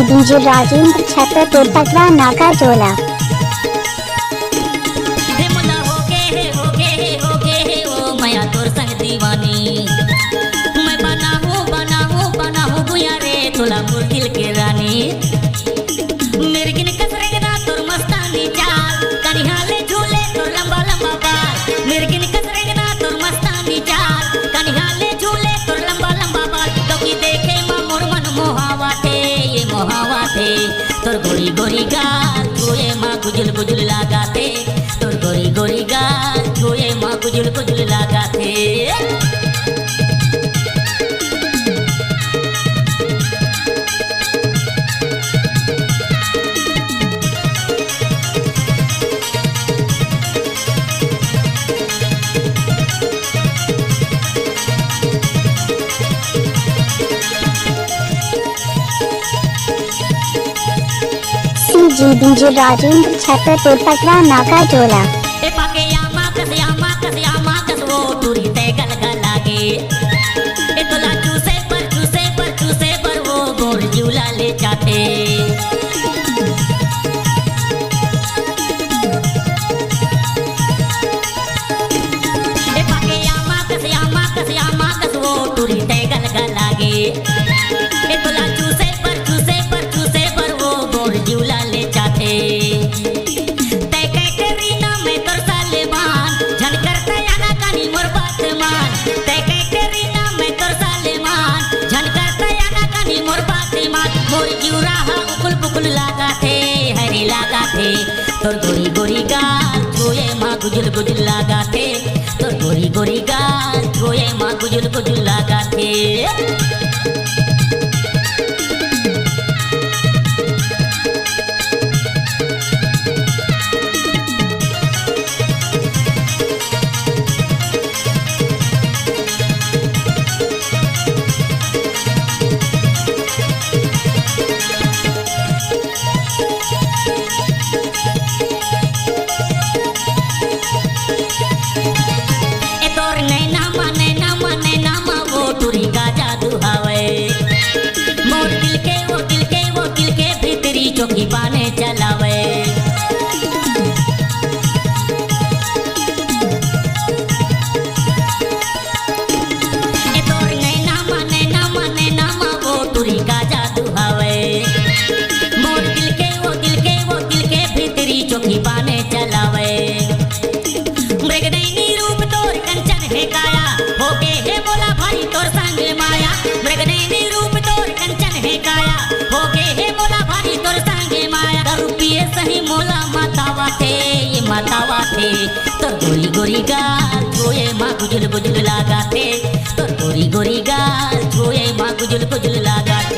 DJ Rajendra Chhatrapur Patwa नाका जोला। मैं तोर संग दीवानी, मैं बना हूँ गुया रे तोला मोर दिल के रानी। मेरे किन कसरे ना तोर मस्तानी चाल, कनिहाले झूले तोर लंबा लंबा बाल। मेरे किन कसरे ना तोर मस्तानी चाल, कनिहाले झूले तोर लंबा लंबा बाल। तो की देखे मां मोर मन मोहावा थे, ये मोहावा थे। तोर गोरी गोरी गाल छुए मां गुजुल गुजुल लगाते, तोर गोरी गोरी गाल छुए मां गुजुल गुजुल लगाते। जी डीजे राजेंद्र छत्रपुर पटवा नाका जोला। ए पाके यामा कस वो टूरी ते गल गल लागे। ए तोला चूसे पर वो गोर झूला ले जाते। ए पाके यामा कस वो टूरी ते गल गल लागे। ए तोला चूसे पर वो गोर झूला ले जाते। ते कैटरीना में तोर सालेमान, झन करता याना कानी मोर बात मान। ते कैटरीना में तोर सालेमान, झन करता याना कानी मोर बात मान। मोर जीवरा हा उकुल पुकुल लागा थे, हरे लागा थे। तोर गोरी गोरी गाल छुए मां गुजुल गुजुल लागा थे, तोर गोरी गोरी गाल छुए मां गुजुल गुजुल लागा थे। टूरी का जादू हवे मोर दिल के भीतरी चौकी पाने चलावे। ए तोर नैना मा वो टूरी का जादू हवे मोर दिल के भीतरी चौकी पाने चलावे। मृगनयनी रूप तोर कंचन है काया, होके है मोला भाई तोर संग माया। मृगनयनी रूप तोर कंचन है काया, होके है मोला भाई तोर संग माया। रुपये सही मोला मातावा थे, ये मातावा थे। तोर गोरी गोरी गाल छुए मां गुजुल गुजुल लगाते, तोर गोरी गोरी गाल छुए मां गुजुल गुजुल लगाते।